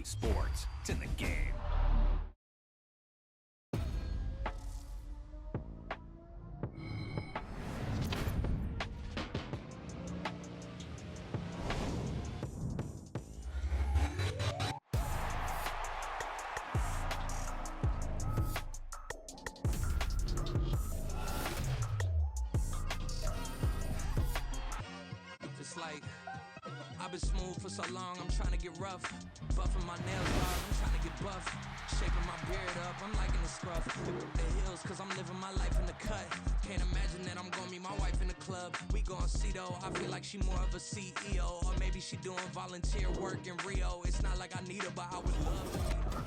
in sports. It's in the game. It's like I've been smooth for so long, I'm trying to get rough. Buffing my nails off, I'm trying to get buff. Shaping my beard up, I'm liking the scruff. The heels, cause I'm living my life in the cut. Can't imagine that I'm gonna meet my wife in the club. We gon' see though, I feel like she more of a CEO. Or maybe she doing volunteer work in Rio. It's not like I need her, but I would love to meet her.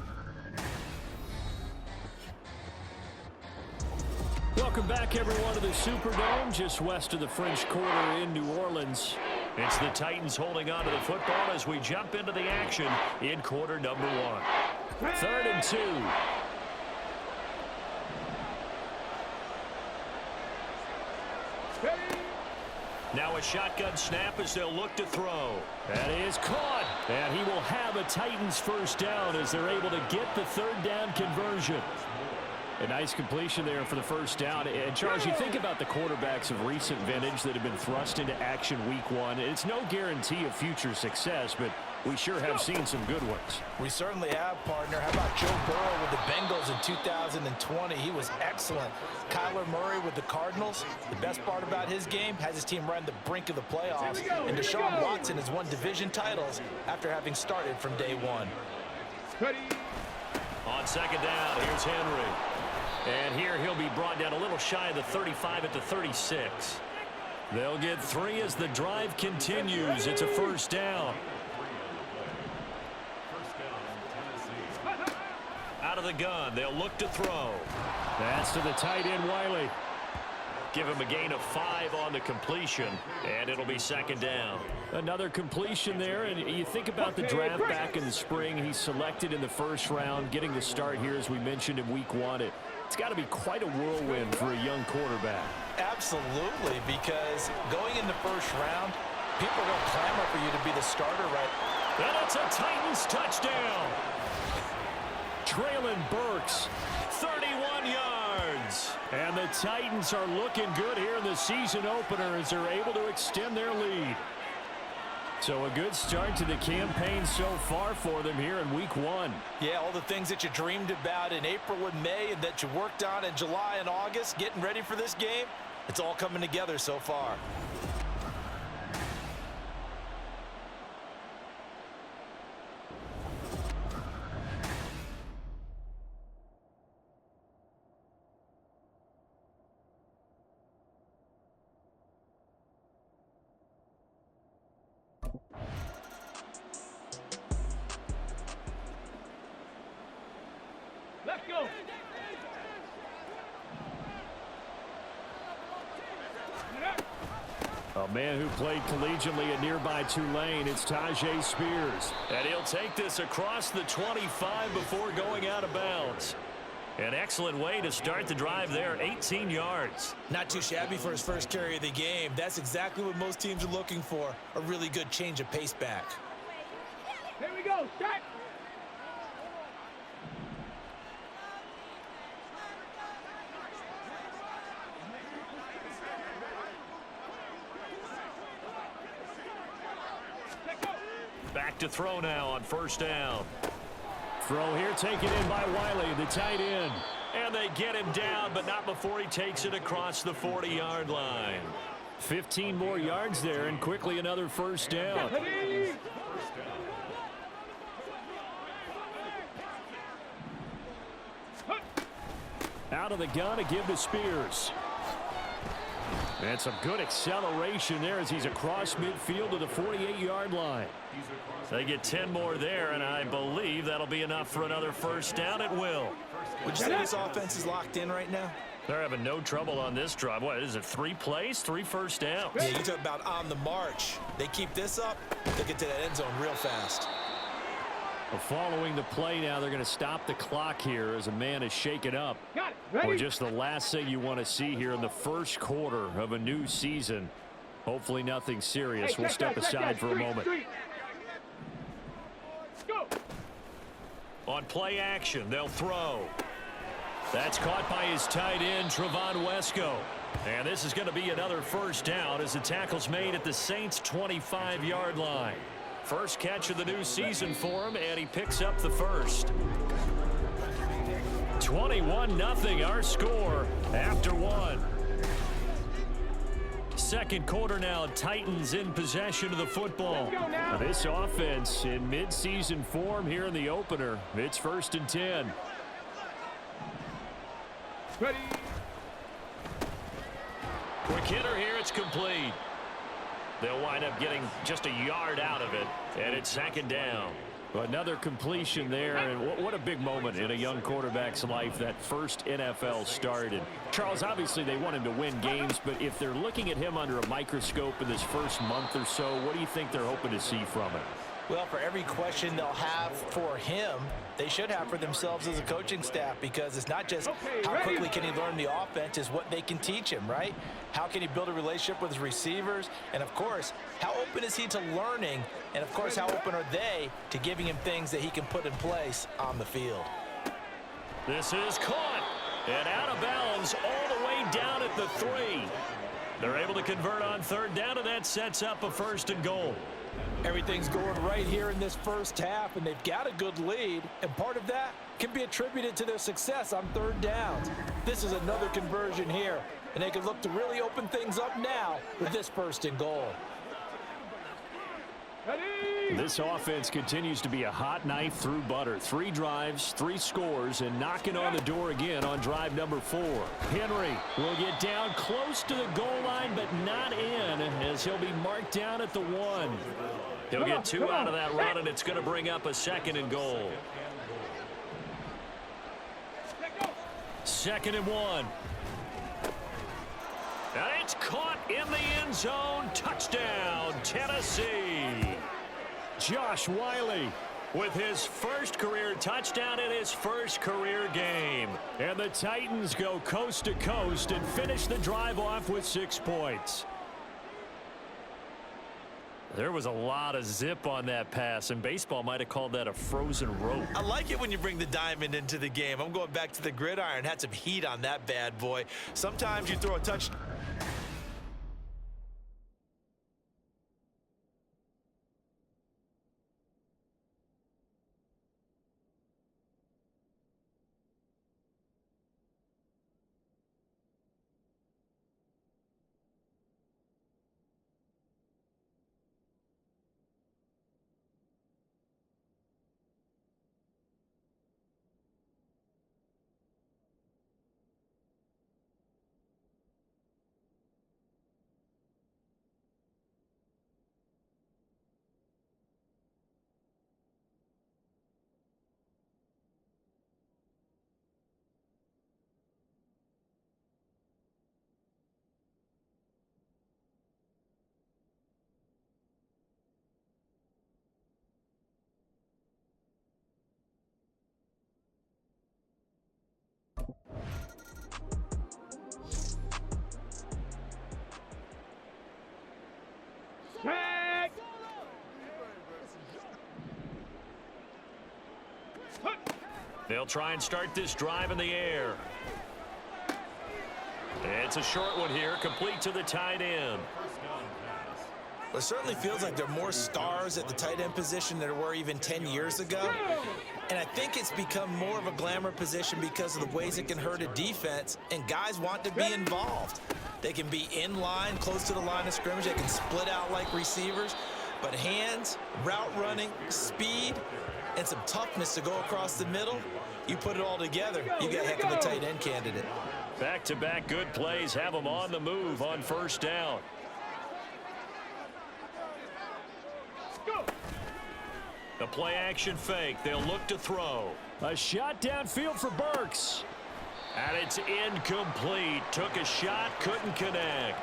Welcome back, everyone, to the Superdome, just west of the French Quarter in New Orleans. It's the Titans holding on to the football as we jump into the action in quarter number 1. 3rd and 2. Now a shotgun snap as they'll look to throw. That is caught, and he will have a Titans first down as they're able to get the 3rd down conversion. A nice completion there for the first down. And, Charles, you think about the quarterbacks of recent vintage that have been thrust into action week 1. It's no guarantee of future success, but we sure have seen some good ones. We certainly have, partner. How about Joe Burrow with the Bengals in 2020? He was excellent. Kyler Murray with the Cardinals. The best part about his game has his team right on the brink of the playoffs. And Deshaun Watson has won division titles after having started from day 1. On second down, here's Henry. And here he'll be brought down a little shy of the 35 at the 36. They'll get 3 as the drive continues. It's a first down. Out of the gun, they'll look to throw. That's to the tight end, Wiley. Give him a gain of 5 on the completion, and it'll be second down. Another completion there, and you think about the draft back in the spring. He's selected in the first round, getting the start here, as we mentioned, in week 1. It's got to be quite a whirlwind for a young quarterback. Absolutely, because going in the first round, people are going to clamor for you to be the starter, right? And it's a Titans touchdown. Traylon Burks, 31 yards. And the Titans are looking good here in the season opener as they're able to extend their lead. So a good start to the campaign so far for them here in week 1. Yeah, all the things that you dreamed about in April and May and that you worked on in July and August, getting ready for this game, it's all coming together so far. Let's go. A man who played collegiately at nearby Tulane, it's Tajay Spears. And he'll take this across the 25 before going out of bounds. An excellent way to start the drive there, 18 yards. Not too shabby for his first carry of the game. That's exactly what most teams are looking for, a really good change of pace back. Here we go, start. Back to throw now on first down. Throw here taken in by Wiley, the tight end. And they get him down, but not before he takes it across the 40-yard line. 15 more yards there, and quickly another first down. Out of the gun to give to Spears. And some good acceleration there as he's across midfield to the 48-yard line. They get 10 more there, and I believe that'll be enough for another first down. It will. Would you say this offense is locked in right now? They're having no trouble on this drive. What is it, 3 plays, 3 first downs? Yeah, you talk about on the march. They keep this up, they'll get to that end zone real fast. Well, following the play now, they're going to stop the clock here as a man is shaken up. Got it. Ready? Or just the last thing you want to see here in the first quarter of a new season. Hopefully nothing serious. We'll step aside for a moment. Go. On play action, they'll throw. That's caught by his tight end, Trevon Wesco. And this is going to be another first down as the tackle's made at the Saints' 25-yard line. First catch of the new season for him, and he picks up the first. 21-0 our score after one. Second quarter now, Titans in possession of the football. Now this offense in mid-season form here in the opener. It's 1st and 10. Ready. Quick hitter here, it's complete. They'll wind up getting just a yard out of it, and it's 2nd down. Another completion there, and what a big moment in a young quarterback's life, that first NFL start. And Charles, obviously they want him to win games, but if they're looking at him under a microscope in this first month or so, what do you think they're hoping to see from him? Well, for every question they'll have for him, they should have for themselves as a coaching staff, because it's not just how quickly can he learn the offense, it's what they can teach him, right? How can he build a relationship with his receivers? And, of course, how open is he to learning? And, of course, how open are they to giving him things that he can put in place on the field? This is caught and out of bounds all the way down at the 3. They're able to convert on 3rd down, and that sets up a 1st and goal. Everything's going right here in this first half, and they've got a good lead, and part of that can be attributed to their success on 3rd downs. This is another conversion here, and they can look to really open things up now with this 1st and goal. This offense continues to be a hot knife through butter. 3 drives, 3 scores, and knocking on the door again on drive number 4. Henry will get down close to the goal line, but not in, as he'll be marked down at the 1. He'll get 2 out of that run, and it's going to bring up a 2nd and goal. 2nd and 1. And it's caught in the end zone. Touchdown, Tennessee. Josh Wiley with his first career touchdown in his first career game. And the Titans go coast to coast and finish the drive off with 6 points. There was a lot of zip on that pass, and baseball might have called that a frozen rope. I like it when you bring the diamond into the game. I'm going back to the gridiron. Had some heat on that bad boy. Sometimes you throw a touch. They'll try and start this drive in the air. It's a short one here, complete to the tight end. It certainly feels like there are more stars at the tight end position than there were even 10 years ago. And I think it's become more of a glamour position because of the ways it can hurt a defense, and guys want to be involved. They can be in line, close to the line of scrimmage. They can split out like receivers. But hands, route running, speed, and some toughness to go across the middle, you put it all together, you got a heck of a tight end candidate. Back-to-back good plays have them on the move on first down. The play-action fake. They'll look to throw. A shot downfield for Burks. And it's incomplete. Took a shot, couldn't connect.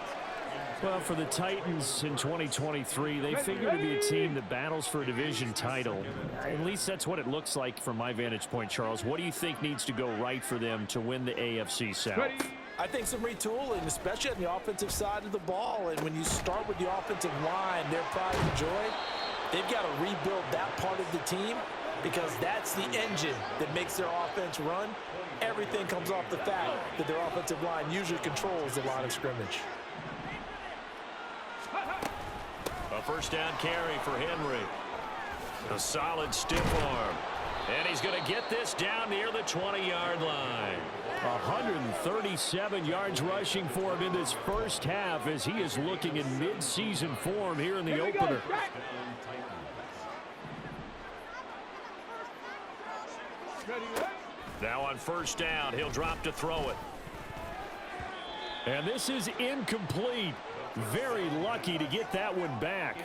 Well, for the Titans in 2023, they figure to be a team that battles for a division title. At least that's what it looks like from my vantage point, Charles. What do you think needs to go right for them to win the AFC South? I think some retooling, especially on the offensive side of the ball. And when you start with the offensive line, their pride and joy, they've got to rebuild that part of the team. because that's the engine that makes their offense run. Everything comes off the fact that their offensive line usually controls the line of scrimmage. A first down carry for Henry. A solid stiff arm. And he's going to get this down near the 20-yard line. 137 yards rushing for him in this first half as he is looking in mid-season form here in the opener. Now on first down, he'll drop to throw it. And this is incomplete. Very lucky to get that one back.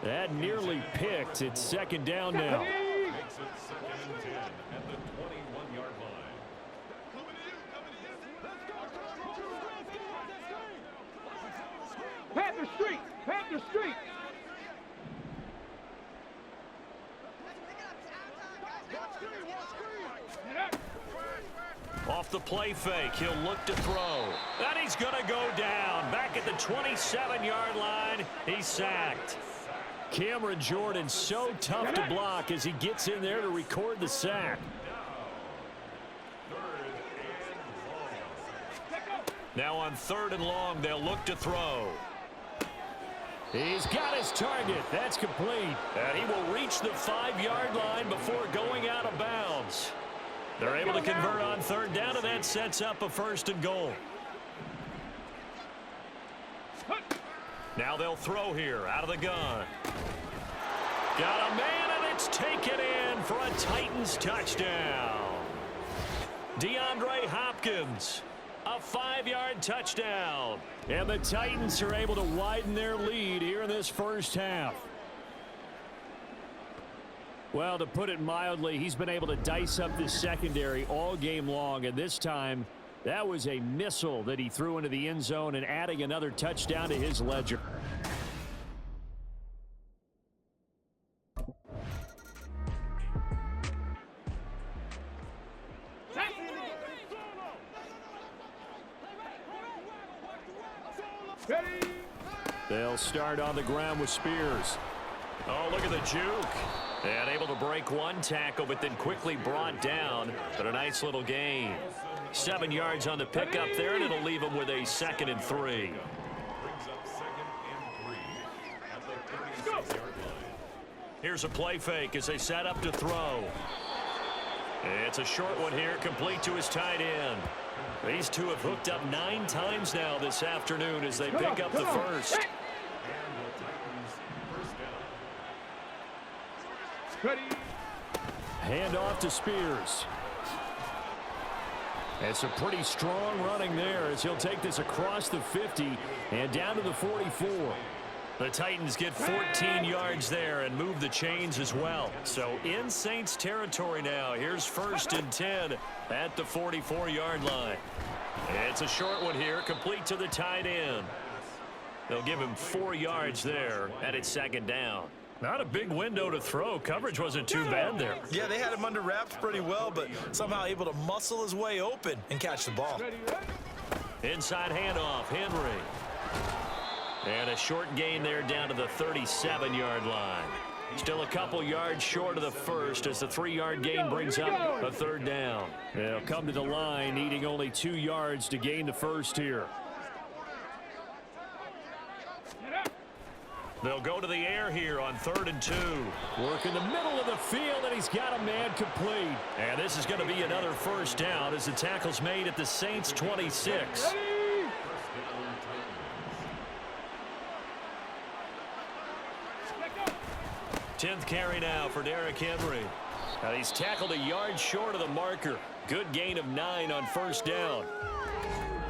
That nearly picked. It's second down now. Panther Street! Panther Street! Off the play fake, he'll look to throw. And he's going to go down. Back at the 27-yard line, he's sacked. Cameron Jordan so tough to block as he gets in there to record the sack. Now on third and long, they'll look to throw. He's got his target. That's complete. And he will reach the 5-yard line before going out of bounds. They're able to convert on third down, and that sets up a first and goal. Now they'll throw here out of the gun. Got a man, and it's taken in for a Titans touchdown. DeAndre Hopkins, a 5-yard touchdown. And the Titans are able to widen their lead here in this first half. Well, to put it mildly, he's been able to dice up this secondary all game long, and this time that was a missile that he threw into the end zone and adding another touchdown to his ledger. They'll start on the ground with Spears. Oh, look at the juke. And able to break one tackle, but then quickly brought down. But a nice little gain. 7 yards on the pickup there, and it'll leave him with a 2nd and 3. Here's a play fake as they set up to throw. It's a short one here, complete to his tight end. These two have hooked up 9 times now this afternoon as they pick up the first. Hand off to Spears. It's a pretty strong running there as he'll take this across the 50 and down to the 44. The Titans get 14 yards there and move the chains as well. So in Saints territory now. Here's 1st and 10 at the 44-yard line. It's a short one here, complete to the tight end. They'll give him 4 yards there, and it's 2nd down. Not a big window to throw. Coverage wasn't too bad there. Yeah, they had him under wraps pretty well, but somehow able to muscle his way open and catch the ball. Inside handoff, Henry. And a short gain there down to the 37-yard line. Still a couple yards short of the first as the 3-yard gain brings up a 3rd down. They'll come to the line needing only 2 yards to gain the first here. They'll go to the air here on 3rd and 2. Work in the middle of the field, and he's got a man complete. And this is going to be another first down as the tackle's made at the Saints 26. Tenth carry now for Derrick Henry. And he's tackled a yard short of the marker. Good gain of 9 on first down.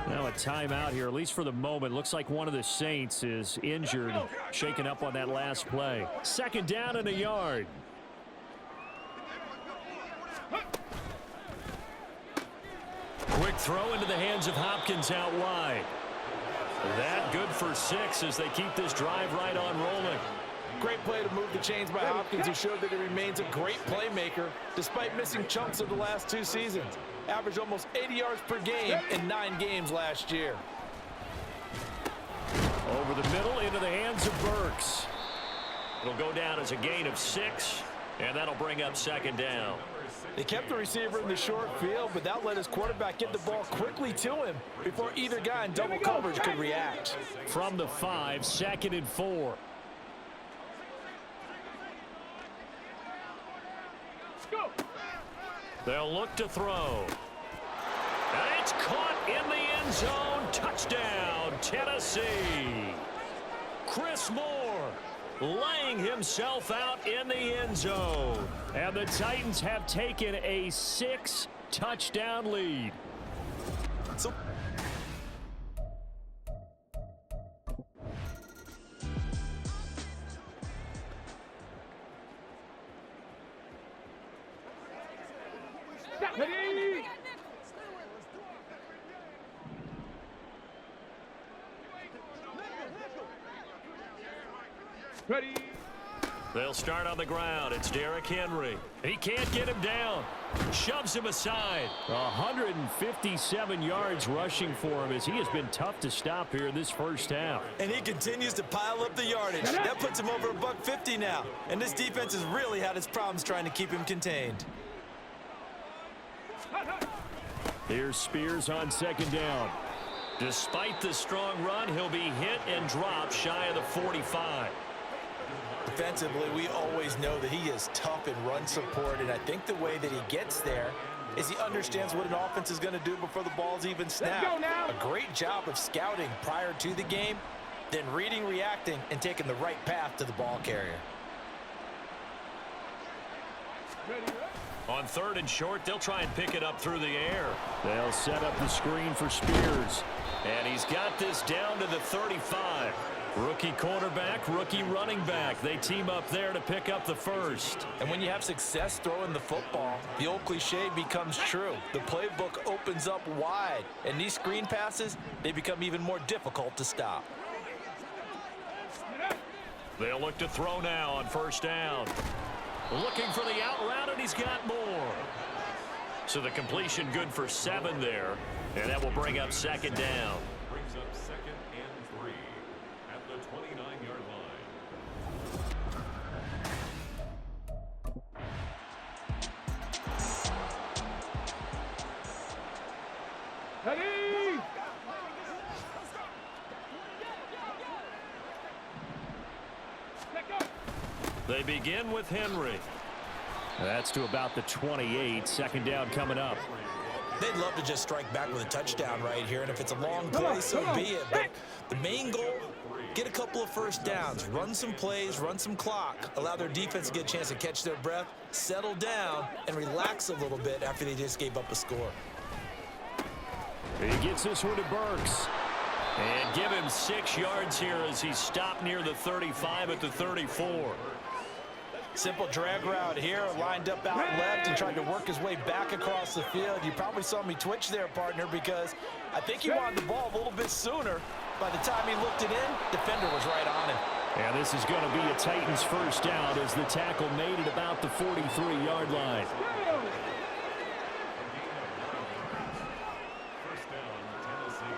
Now a timeout here, at least for the moment. Looks like one of the Saints is injured, shaken up on that last play. 2nd down and a yard. Quick throw into the hands of Hopkins out wide. That good for 6 as they keep this drive right on rolling. Great play to move the chains by Hopkins, who showed that he remains a great playmaker despite missing chunks of the last 2 seasons. Averaged almost 80 yards per game in 9 games last year. Over the middle into the hands of Burks. It'll go down as a gain of 6. And that'll bring up second down. They kept the receiver in the short field, but that let his quarterback get the ball quickly to him before either guy in double coverage could react. From the 5, 2nd and 4. Go. They'll look to throw. And it's caught in the end zone. Touchdown, Tennessee. Chris Moore laying himself out in the end zone. And the Titans have taken a 6-touchdown lead. Ready. Ready. They'll start on the ground. It's Derrick Henry. He can't get him down. Shoves him aside. 157 yards rushing for him as he has been tough to stop here this first half. And he continues to pile up the yardage. That puts him over $150 now. And this defense has really had its problems trying to keep him contained. Here's Spears on second down. Despite the strong run, he'll be hit and dropped shy of the 45. Defensively, we always know that he is tough in run support, and I think the way that he gets there is he understands what an offense is going to do before the ball's even snapped. Let's go now. A great job of scouting prior to the game, then reading, reacting, and taking the right path to the ball carrier. On 3rd and short, they'll try and pick it up through the air. They'll set up the screen for Spears. And he's got this down to the 35. Rookie quarterback, rookie running back. They team up there to pick up the first. And when you have success throwing the football, the old cliche becomes true. The playbook opens up wide. And these screen passes, they become even more difficult to stop. They'll look to throw now on 1st down. Looking for the out route, and he's got more. So the completion good for 7 there. And that will bring up 2nd down. Brings up 2nd and 3 at the 29-yard line. Ready. Let go. They begin with Henry. That's to about the 28. 2nd down coming up. They'd love to just strike back with a touchdown right here, and if it's a long play, so be it. But the main goal, get a couple of first downs, run some plays, run some clock, allow their defense to get a chance to catch their breath, settle down, and relax a little bit after they just gave up a score. He gets this one to Burks. And give him 6 yards here as he stopped near the 35 at the 34. Simple drag route here, lined up out left and tried to work his way back across the field. You probably saw me twitch there, partner, because I think he wanted the ball a little bit sooner. By the time he looked it in, defender was right on him. And this is going to be a Titans first down as the tackle made it about the 43-yard line. First down, Tennessee.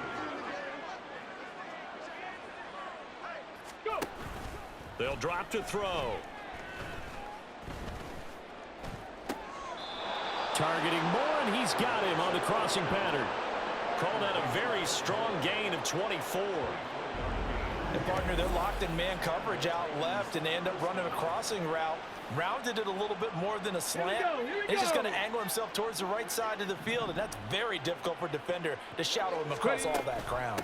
Go. They'll drop to throw. Targeting Moore, and he's got him on the crossing pattern. Call that a very strong gain of 24. And partner, they're locked in man coverage out left, and they end up running a crossing route. Rounded it a little bit more than a slant. He's just going to angle himself towards the right side of the field, and that's very difficult for a defender to shadow him across all that ground.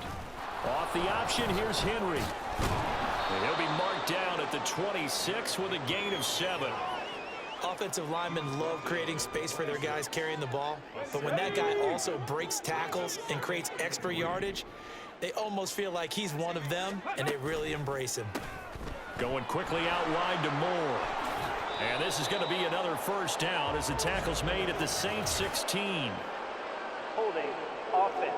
Off the option, here's Henry. And he'll be marked down at the 26 with a gain of 7. Offensive linemen love creating space for their guys carrying the ball, but when that guy also breaks tackles and creates extra yardage, they almost feel like he's one of them, and they really embrace him. Going quickly out wide to Moore. And this is going to be another first down as the tackle's made at the Saints 16. Holding offense.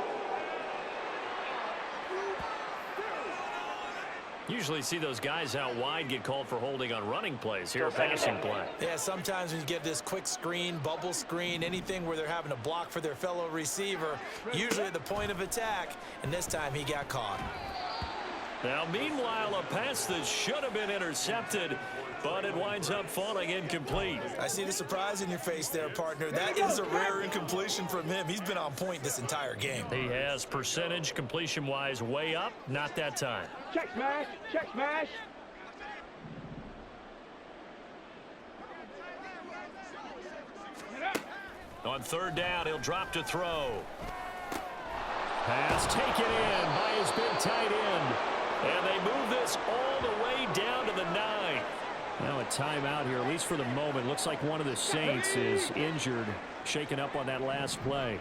Usually see those guys out wide get called for holding on running plays. Here, a passing play. Yeah, sometimes when you get this quick screen, bubble screen, anything where they're having to block for their fellow receiver, usually at the point of attack, and this time he got caught. Now, meanwhile, a pass that should have been intercepted, but it winds up falling incomplete. I see the surprise in your face there, partner. That is a rare incompletion from him. He's been on point this entire game. He has percentage completion-wise way up, not that time. Check smash. Check smash. On third down, he'll drop to throw. Pass taken in by his big tight end. And they move this all the way down to the 9. Now a timeout here, at least for the moment. Looks like one of the Saints is injured, shaken up on that last play.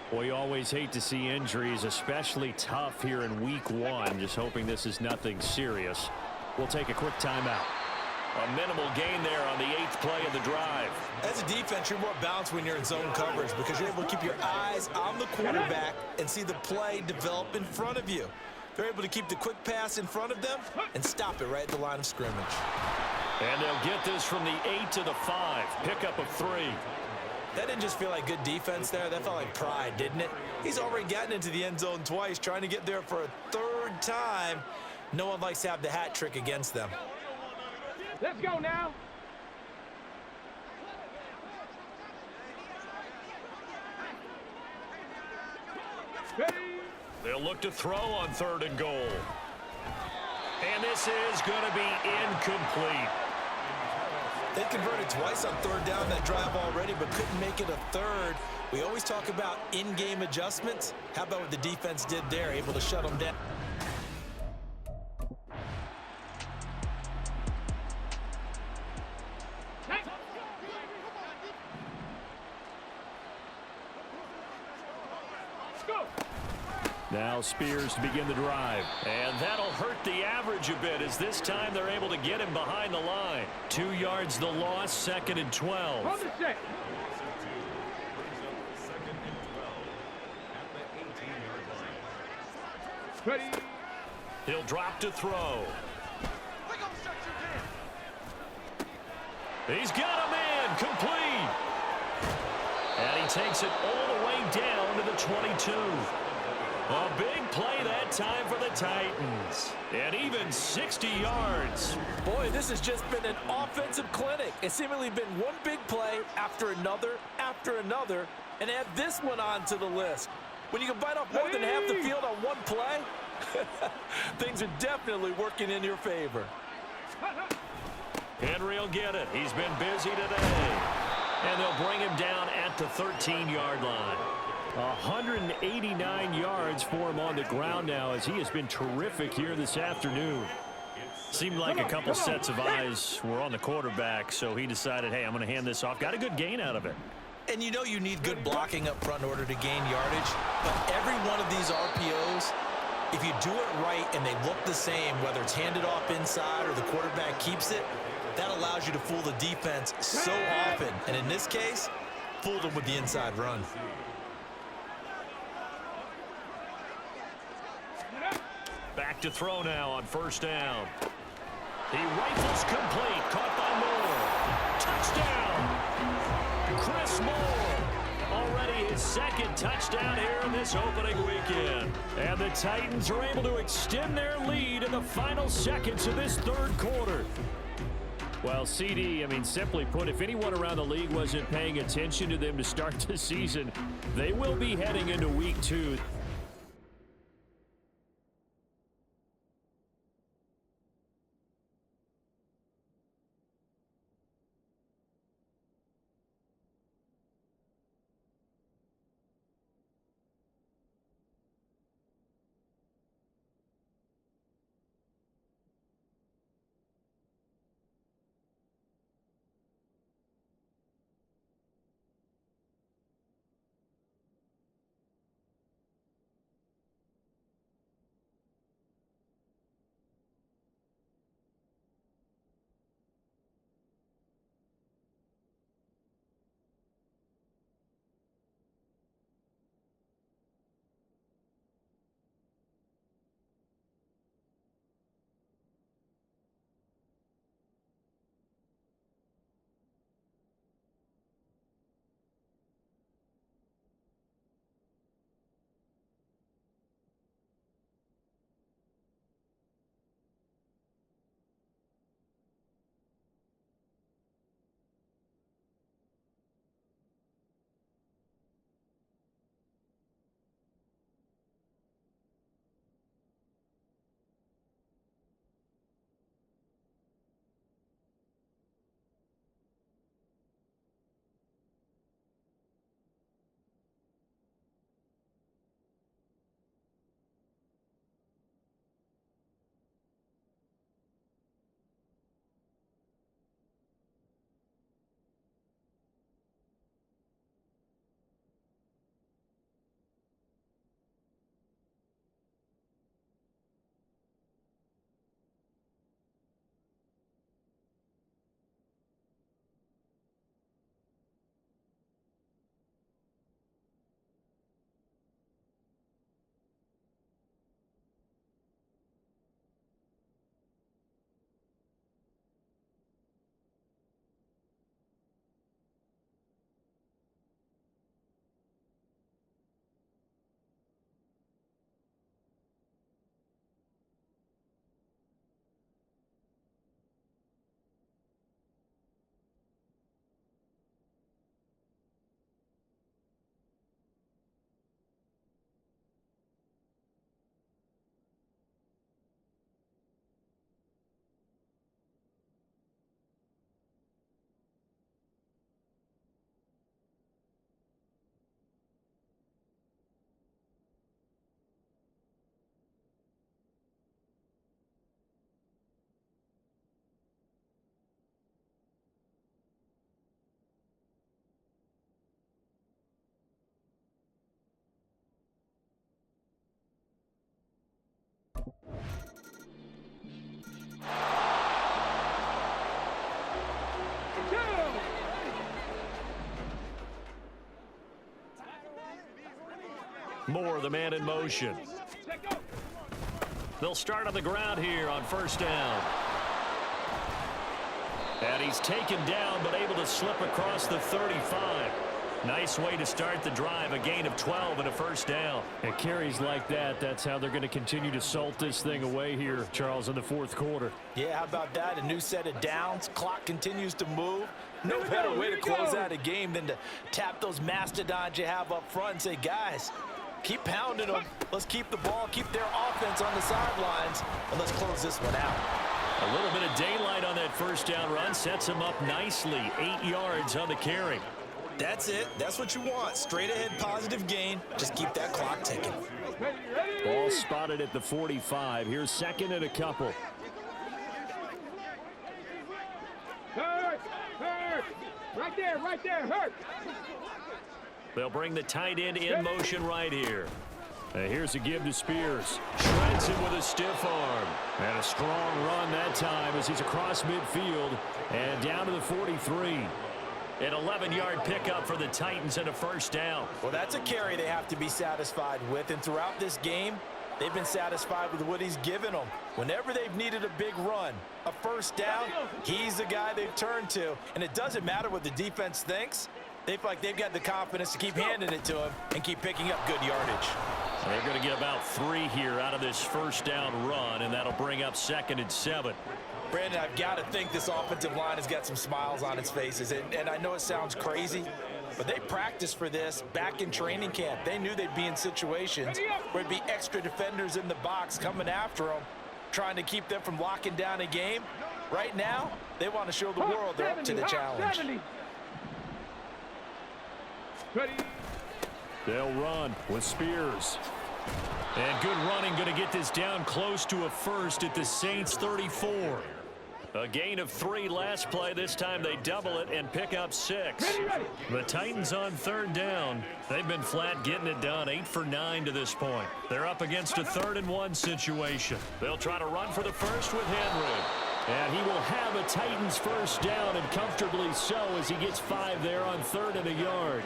Boy, you always hate to see injuries, especially tough here in week 1. Just hoping this is nothing serious. We'll take a quick timeout. A minimal gain there on the 8th play of the drive. As a defense, you're more balanced when you're in zone coverage because you're able to keep your eyes on the quarterback and see the play develop in front of you. They're able to keep the quick pass in front of them and stop it right at the line of scrimmage. And they'll get this from the 8 to the 5. Pickup of 3. That didn't just feel like good defense there. That felt like pride, didn't it? He's already gotten into the end zone twice, trying to get there for a 3rd time. No one likes to have the hat trick against them. Let's go now. Ready. They'll look to throw on 3rd and goal. And this is going to be incomplete. They converted twice on 3rd down that drive already, but couldn't make it a 3rd. We always talk about in-game adjustments. How about what the defense did there, able to shut them down? Now Spears to begin the drive. And that'll hurt the average a bit as this time they're able to get him behind the line. 2 yards the loss, 2nd and 12. Hold the set. Ready. He'll drop to throw. He's got a man complete. And he takes it all the way down to the 22. A big play that time for the Titans. And even 60 yards. Boy, this has just been an offensive clinic. It's seemingly been one big play after another, and add this one onto the list. When you can bite off more than half the field on one play, things are definitely working in your favor. Henry will get it. He's been busy today. And they'll bring him down at the 13-yard line. 189 yards for him on the ground now as he has been terrific here this afternoon. Seemed like a couple sets of eyes were on the quarterback, so he decided, hey, I'm going to hand this off. Got a good gain out of it. And you know you need good blocking up front in order to gain yardage, but every one of these RPOs, if you do it right and they look the same, whether it's handed off inside or the quarterback keeps it, that allows you to fool the defense so often. And in this case, fooled them with the inside run. Back to throw now on 1st down. He rifles complete, caught by Moore. Touchdown! Chris Moore. Already his 2nd touchdown here in this opening weekend. And the Titans are able to extend their lead in the final seconds of this 3rd quarter. Well, CD, I mean, simply put, if anyone around the league wasn't paying attention to them to start the season, they will be heading into week 2. Moore, the man in motion. They'll start on the ground here on first down. And he's taken down but able to slip across the 35. Nice way to start the drive, a gain of 12 and a first down. And carries like that, that's how they're going to continue to salt this thing away here, Charles, in the fourth quarter. Yeah, how about that? A new set of downs. Clock continues to move. No better way to close out a game than to tap those mastodons you have up front and say, guys, keep pounding them. Let's keep the ball, keep their offense on the sidelines, and let's close this one out. A little bit of daylight on that first down run sets him up nicely. 8 yards on the carry. That's it. That's what you want. Straight ahead positive gain. Just keep that clock ticking. Ball spotted at the 45. Here's second and a couple. Hurt! Hurt! Right there, hurt! They'll bring the tight end in motion right here. Here's a give to Spears. Shreds him with a stiff arm. And a strong run that time as he's across midfield and down to the 43. An 11-yard pickup for the Titans and a first down. Well, that's a carry they have to be satisfied with. And throughout this game, they've been satisfied with what he's given them. Whenever they've needed a big run, a first down, he's the guy they've turned to. And it doesn't matter what the defense thinks. They feel like they've got the confidence to keep handing it to him and keep picking up good yardage. They're going to get about 3 here out of this first down run, and that'll bring up 2nd and 7. Brandon, I've got to think this offensive line has got some smiles on its faces. And I know it sounds crazy, but they practiced for this back in training camp. They knew they'd be in situations where there'd be extra defenders in the box coming after them, trying to keep them from locking down a game. Right now, they want to show the world they're up to the challenge. They'll run with Spears. And good running, going to get this down close to a first at the Saints 34. A gain of 3 last play. This time they double it and pick up 6. The Titans on third down. They've been flat getting it done. 8 for 9 to this point. They're up against a 3rd and 1 situation. They'll try to run for the first with Henry. And he will have a Titans first down, and comfortably so, as he gets 5 there on 3rd and a yard.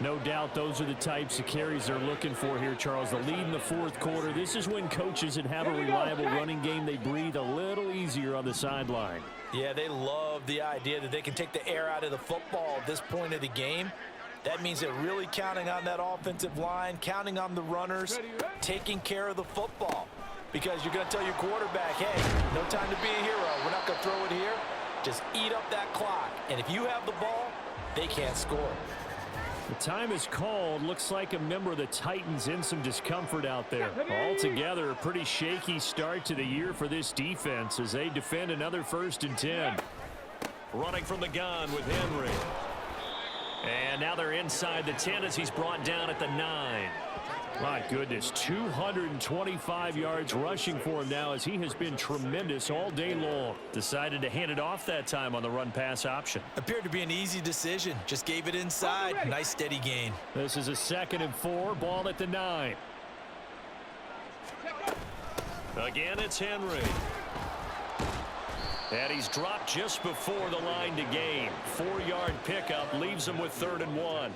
No doubt those are the types of carries they're looking for here, Charles. The lead in the fourth quarter. This is when coaches that have a reliable running game, they breathe a little easier on the sideline. Yeah, they love the idea that they can take the air out of the football at this point of the game. That means they're really counting on that offensive line, counting on the runners, taking care of the football. Because you're going to tell your quarterback, hey, no time to be a hero. We're not going to throw it here. Just eat up that clock. And if you have the ball, they can't score. The time is called. Looks like a member of the Titans in some discomfort out there. Altogether, a pretty shaky start to the year for this defense as they defend another 1st and 10. Running from the gun with Henry. And now they're inside the 10 as he's brought down at the 9. My goodness, 225 yards rushing for him now as he has been tremendous all day long. Decided to hand it off that time on the run-pass option. Appeared to be an easy decision. Just gave it inside. Nice steady gain. This is a 2nd and 4. Ball at the 9. Again, it's Henry. And he's dropped just before the line to gain. 4-yard pickup leaves him with 3rd and 1.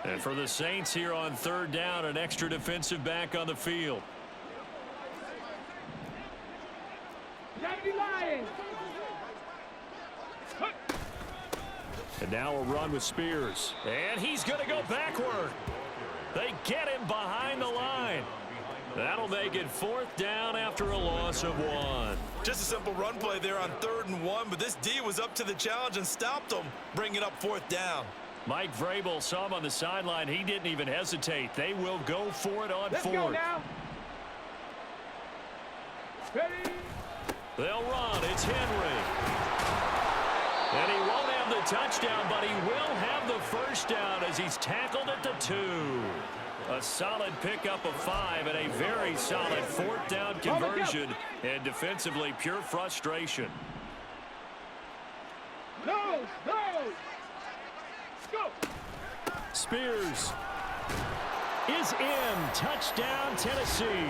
And for the Saints here on 3rd down, an extra defensive back on the field. And now a run with Spears. And he's going to go backward. They get him behind the line. That'll make it 4th down after a loss of 1. Just a simple run play there on 3rd and 1, but this D was up to the challenge and stopped him, bringing up 4th down. Mike Vrabel saw him on the sideline. He didn't even hesitate. They will go for it on 4th. Let's go now. Ready? They'll run. It's Henry. And he won't have the touchdown, but he will have the first down as he's tackled at the 2. A solid pickup of 5 and a very solid 4th down conversion. And defensively, pure frustration. No, no. Go. Spears is in. Touchdown, Tennessee.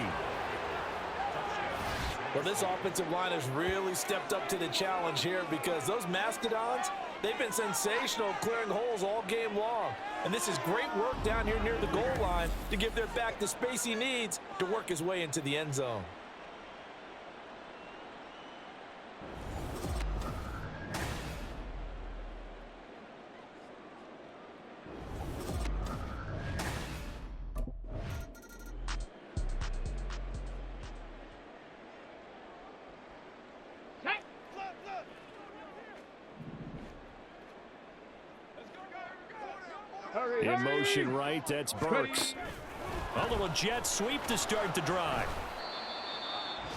Well, this offensive line has really stepped up to the challenge here because those Mastodons, they've been sensational clearing holes all game long. And this is great work down here near the goal line to give their back the space he needs to work his way into the end zone. In motion right, that's Burks. A little jet sweep to start the drive.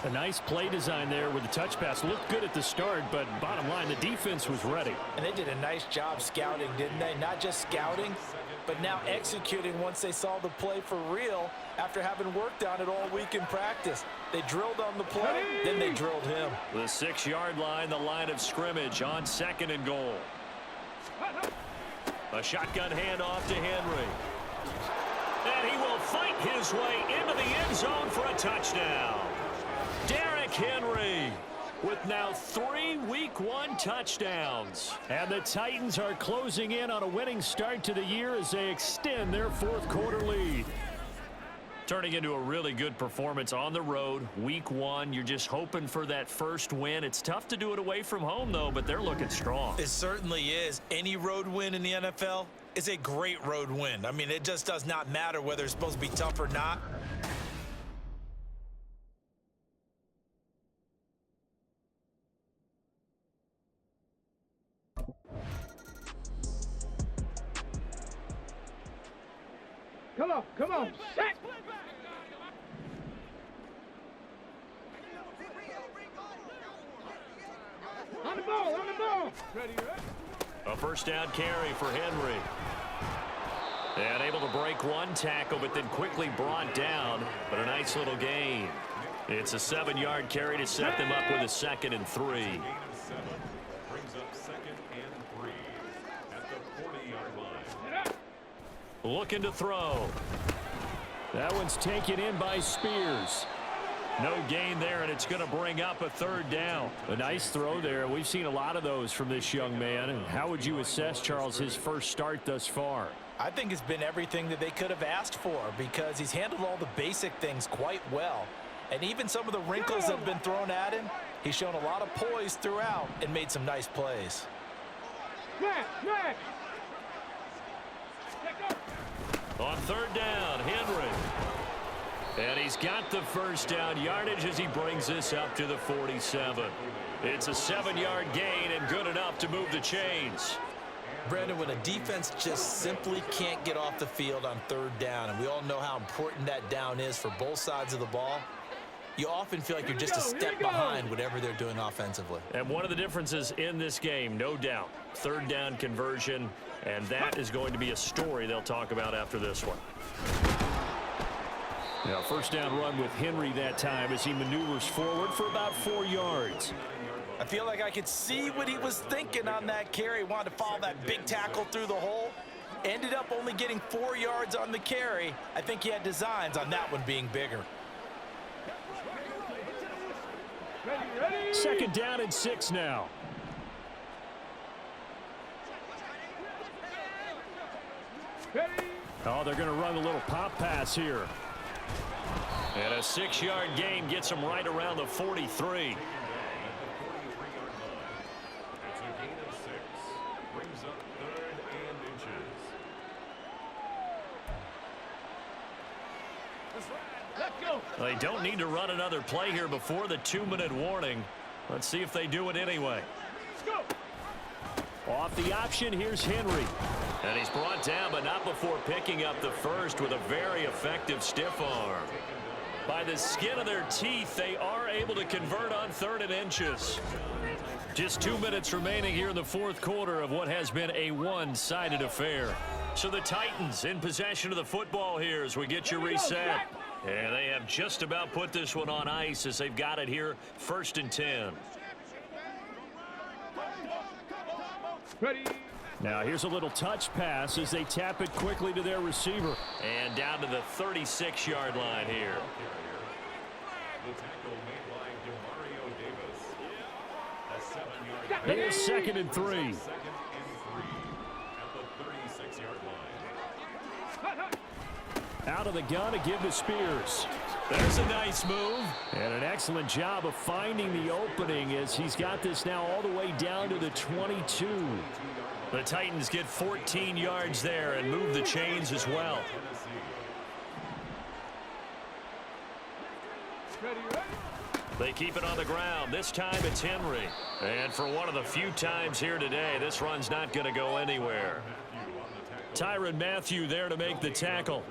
A nice play design there with the touch pass. Looked good at the start, but bottom line, the defense was ready. And they did a nice job scouting, didn't they? Not just scouting, but now executing once they saw the play for real after having worked on it all week in practice. They drilled on the play, then they drilled him. The 6-yard line, the line of scrimmage on 2nd and goal. A shotgun handoff to Henry. And he will fight his way into the end zone for a touchdown. Derrick Henry with now 3 Week 1 touchdowns. And the Titans are closing in on a winning start to the year as they extend their 4th quarter lead. Turning into a really good performance on the road. Week 1, you're just hoping for that first win. It's tough to do it away from home, though, but they're looking strong. It certainly is. Any road win in the NFL is a great road win. I mean, it just does not matter whether it's supposed to be tough or not. Come on, set! On the ball! A first down carry for Henry. And able to break one tackle, but then quickly brought down. But a nice little gain. It's a 7-yard carry to set them up with a 2nd and 3. Brings up 2nd and 3 at the 40-yard line. Looking to throw. That one's taken in by Spears. No gain there, and it's going to bring up a 3rd down. A nice throw there. We've seen a lot of those from this young man. And how would you assess, Charles, his first start thus far? I think it's been everything that they could have asked for because he's handled all the basic things quite well. And even some of the wrinkles that have been thrown at him, he's shown a lot of poise throughout and made some nice plays. On 3rd down, Henry. And he's got the first down yardage as he brings this up to the 47. It's a 7-yard gain and good enough to move the chains. Brandon, when a defense just simply can't get off the field on 3rd down, and we all know how important that down is for both sides of the ball, you often feel like you're just a step behind whatever they're doing offensively. And one of the differences in this game, no doubt, 3rd down conversion, and that is going to be a story they'll talk about after this one. Now, first down run with Henry that time as he maneuvers forward for about 4 yards. I feel like I could see what he was thinking on that carry. Wanted to follow that big tackle through the hole. Ended up only getting 4 yards on the carry. I think he had designs on that one being bigger. 2nd down and 6 now. Oh, they're going to run a little pop pass here. And a 6-yard gain gets them right around the 43. That's a gain of 6. Brings up 3rd and inches. Let's go! They don't need to run another play here before the 2-minute warning. Let's see if they do it anyway. Go! Off the option, here's Henry. And he's brought down, but not before picking up the first with a very effective stiff arm. By the skin of their teeth, they are able to convert on 3rd and inches. Just 2 minutes remaining here in the 4th quarter of what has been a one-sided affair. So the Titans in possession of the football here as we get you reset. And they have just about put this one on ice as they've got it here, 1st and 10. Ready? Now here's a little touch pass as they tap it quickly to their receiver. And down to the 36-yard line here. The tackle made by Here's 2nd and 3. 2nd and 3 at the 36-yard line. Out of the gun to give to Spears. There's a nice move. And an excellent job of finding the opening as he's got this now all the way down to the 22. The Titans get 14 yards there and move the chains as well. They keep it on the ground. This time it's Henry. And for one of the few times here today, this run's not going to go anywhere. Tyrann Mathieu there to make the tackle.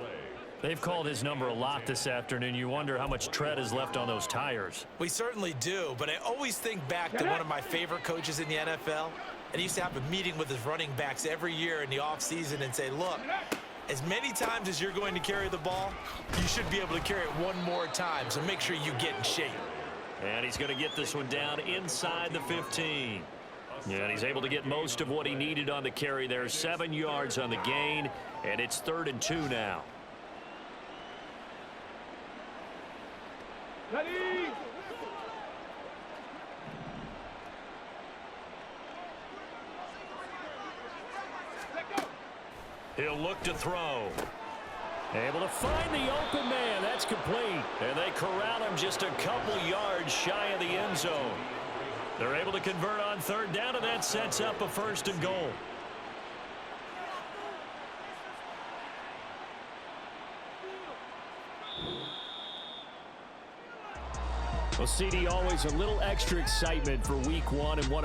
They've called his number a lot this afternoon. You wonder how much tread is left on those tires. We certainly do, but I always think back to one of my favorite coaches in the NFL. And he used to have a meeting with his running backs every year in the offseason and say, look, as many times as you're going to carry the ball, you should be able to carry it one more time, so make sure you get in shape. And he's going to get this one down inside the 15. Yeah, and he's able to get most of what he needed on the carry there. 7 yards on the gain, and it's 3rd and 2 now. Ready. Let go. He'll look to throw. Able to find the open man. That's complete. And they corral him just a couple yards shy of the end zone. They're able to convert on 3rd down, and that sets up a 1st and goal. Well, CD, always a little extra excitement for week 1 and one.